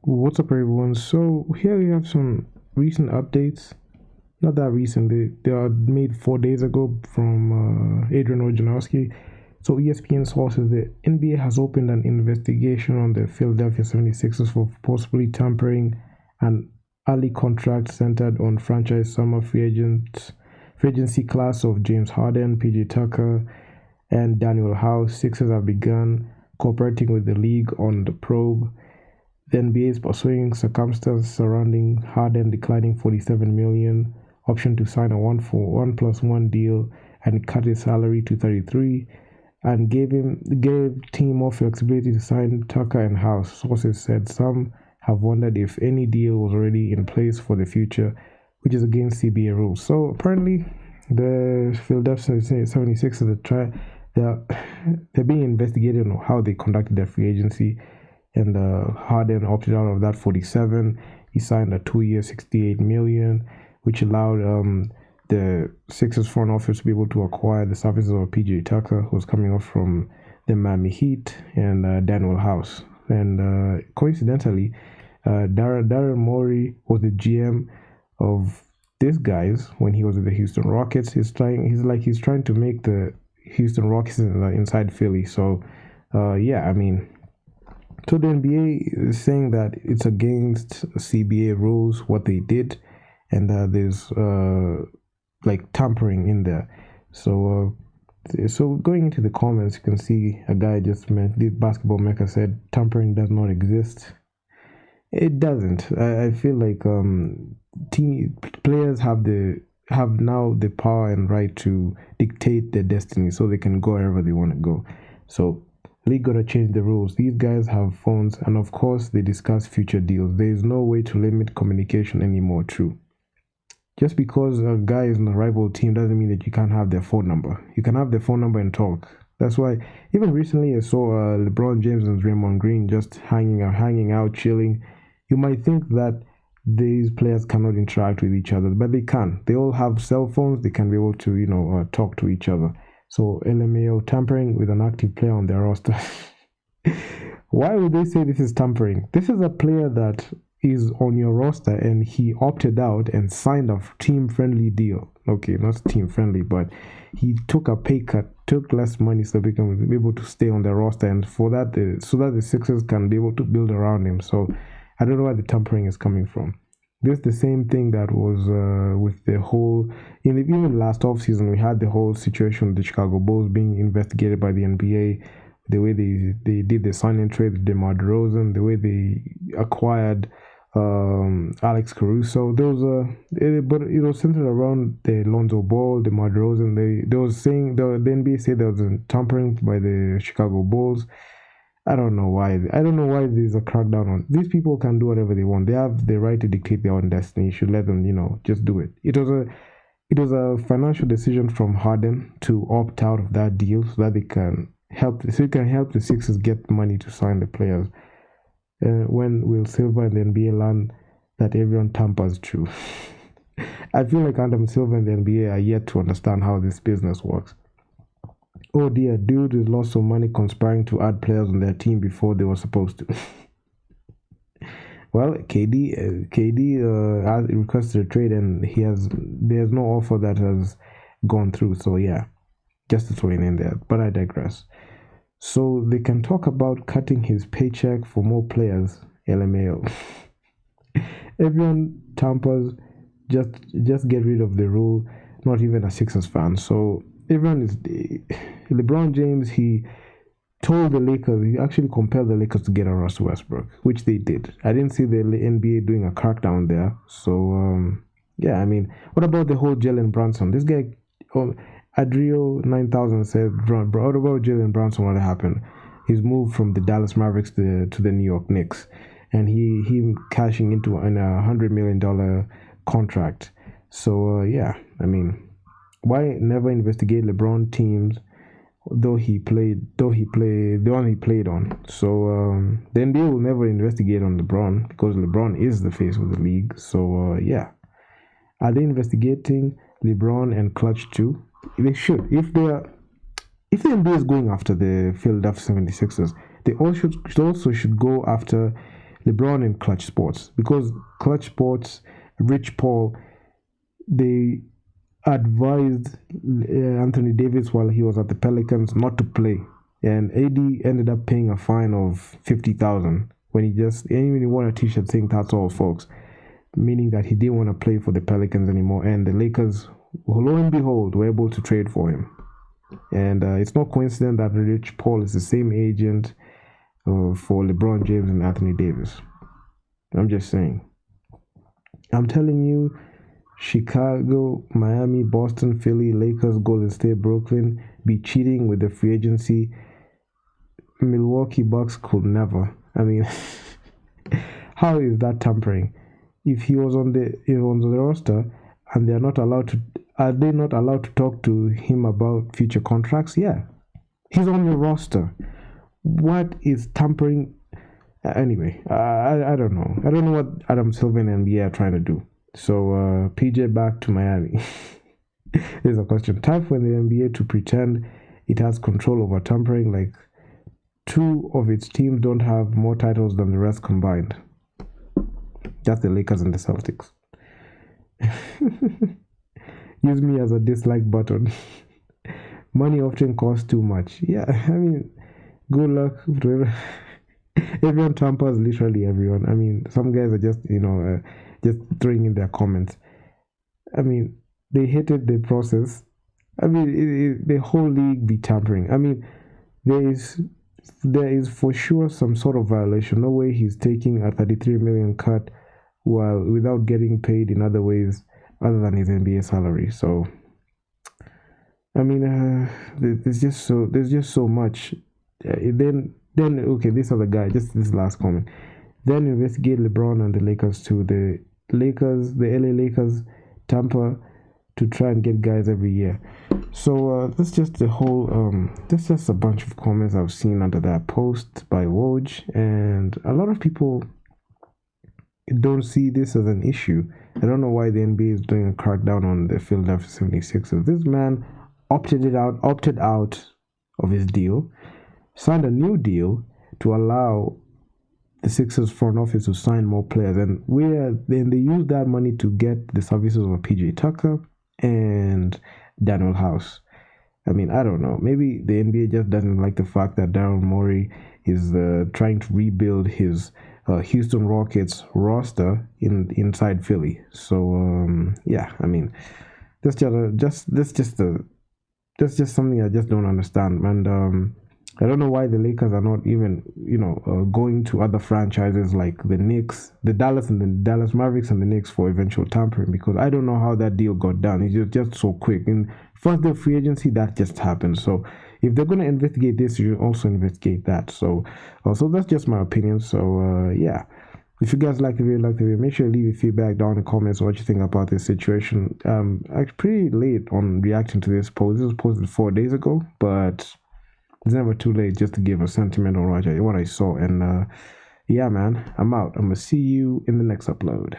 What's up, everyone? So here we have some recent updates. Not that recent; they are made 4 days ago from Adrian Wojnarowski. So ESPN Sources: the NBA has opened an investigation on the Philadelphia 76ers for possibly tampering an early contract centered on franchise summer free agency class of James Harden, PJ Tucker, and Danuel House. Sixers have begun cooperating with the league on the probe. The NBA is pursuing circumstances surrounding Harden declining 47 million, option to sign a 1+1 deal and cut his salary to 33, and gave team more flexibility to sign Tucker and House. Sources said some have wondered if any deal was already in place for the future, which is against CBA rules. So apparently, the Philadelphia 76ers they're being investigated on how they conducted their free agency, and Harden opted out of that 47. He signed a 2-year 68 million, which allowed the Sixers front office to be able to acquire the services of PJ Tucker, who's coming off from the Miami Heat, and Danuel House. And coincidentally, Daryl Morey was the GM of these guys when he was with the Houston Rockets. He's trying to make the Houston Rockets inside Philly. So yeah, I mean, so the NBA is saying that it's against CBA rules what they did, and there's like tampering in there. So going into the comments, you can see a guy just meant the basketball maker said tampering does not exist. It doesn't. I feel like team players have now the power and right to dictate their destiny, so they can go wherever they want to go. So league gotta change the rules. These guys have phones, and of course they discuss future deals. There is no way to limit communication anymore. True. Just because a guy is in a rival team doesn't mean that you can't have their phone number. You can have their phone number and talk. That's why even recently I saw LeBron James and Draymond Green just hanging out, chilling. You might think that these players cannot interact with each other, but they can. They all have cell phones. They can be able to talk to each other. So LMAO, tampering with an active player on their roster. Why would they say this is tampering? This is a player that is on your roster and he opted out and signed a team-friendly deal. Okay, not team-friendly, but he took a pay cut, took less money so he can be able to stay on the roster, and for that, so that the Sixers can be able to build around him. So I don't know where the tampering is coming from. This is the same thing that was with the whole, even last offseason, we had the whole situation with the Chicago Bulls being investigated by the NBA, the way they did the sign-and trade with DeMar DeRozan, the way they acquired Alex Caruso. But it was centered around the Lonzo Ball, DeMar DeRozan. They was saying the NBA said there was tampering by the Chicago Bulls. I don't know why. I don't know why there's a crackdown on these people. Can do whatever they want. They have the right to dictate their own destiny. You should let them, just do it. It was a financial decision from Harden to opt out of that deal so that they can help. So it can help the Sixers get money to sign the players. When will Silver and the NBA learn that everyone tampers true? I feel like Adam Silver and the NBA are yet to understand how this business works. Oh dear, dude has lost some money conspiring to add players on their team before they were supposed to. Well, KD requested a trade, and there's no offer that has gone through. So yeah, just to throw it in there. But I digress. So they can talk about cutting his paycheck for more players. LMAO. Everyone tampers. Just get rid of the rule. Not even a Sixers fan. So everyone is LeBron James. He told the Lakers. He actually compelled the Lakers to get a Russell Westbrook, which they did. I didn't see the NBA doing a crackdown there. So yeah, I mean, what about the whole Jalen Brunson? This guy. Adrio 9000 said, what about Jalen Brunson? What happened? He's moved from the Dallas Mavericks to the New York Knicks, and he cashing into a $100 million contract. So yeah, I mean, why never investigate LeBron teams? The one he played on. So the NBA will never investigate on LeBron because LeBron is the face of the league. So yeah, are they investigating LeBron and Clutch too? They should. If the NBA is going after the Philadelphia 76ers, they also should go after LeBron in Clutch Sports, because Clutch Sports, Rich Paul, they advised Anthony Davis while he was at the Pelicans not to play, and AD ended up paying a fine of $50,000 when he wore a T-shirt saying "That's all, folks," meaning that he didn't want to play for the Pelicans anymore, and the Lakers, lo and behold, were able to trade for him. And it's not coincident that Rich Paul is the same agent for LeBron James and Anthony Davis. I'm just saying. I'm telling you, Chicago, Miami, Boston, Philly, Lakers, Golden State, Brooklyn be cheating with the free agency. Milwaukee Bucks could never. I mean, how is that tampering? If he was on the roster and are they not allowed to talk to him about future contracts? Yeah, he's on your roster. What is tampering? Anyway, I don't know. I don't know what Adam Silver and NBA are trying to do. So PJ, back to Miami. There's a question. Time for the NBA to pretend it has control over tampering, like 2 of its teams don't have more titles than the rest combined. That's the Lakers and the Celtics. Use me as a dislike button. Money often costs too much. Yeah, I mean, good luck to everyone. Tampers literally everyone. I mean, some guys are just just throwing in their comments. I mean, they hated the process. I mean, the whole league be tampering. I mean, there is for sure some sort of violation. No way he's taking a 33 million cut while without getting paid in other ways other than his NBA salary. So, I mean, there's just so much. Then okay, this other guy. Just this last comment. Then investigate LeBron and the Lakers too. The LA Lakers, Tampa, to try and get guys every year. So that's just the whole. That's just a bunch of comments I've seen under that post by Woj, and a lot of people don't see this as an issue. I don't know why the NBA is doing a crackdown on the Philadelphia 76ers. This man opted out of his deal, signed a new deal to allow the Sixers front office to sign more players, and then they use that money to get the services of PJ Tucker and Danuel House. I mean, I don't know. Maybe the NBA just doesn't like the fact that Daryl Morey is trying to rebuild his Houston Rockets roster inside Philly. So yeah, I mean, that's just something I just don't understand, and I don't know why the Lakers are not even going to other franchises like the Knicks, the Dallas Mavericks and the Knicks for eventual tampering, because I don't know how that deal got done. It's just so quick. In first day of free agency, that just happened. So if they're going to investigate this, you should also investigate that. So that's just my opinion. So yeah, if you guys like the video, make sure you leave your feedback down in the comments what you think about this situation. I'm pretty late on reacting to this post. This was posted 4 days ago, but it's never too late just to give a sentiment on what I saw. And yeah, man, I'm out. I'm gonna see you in the next upload.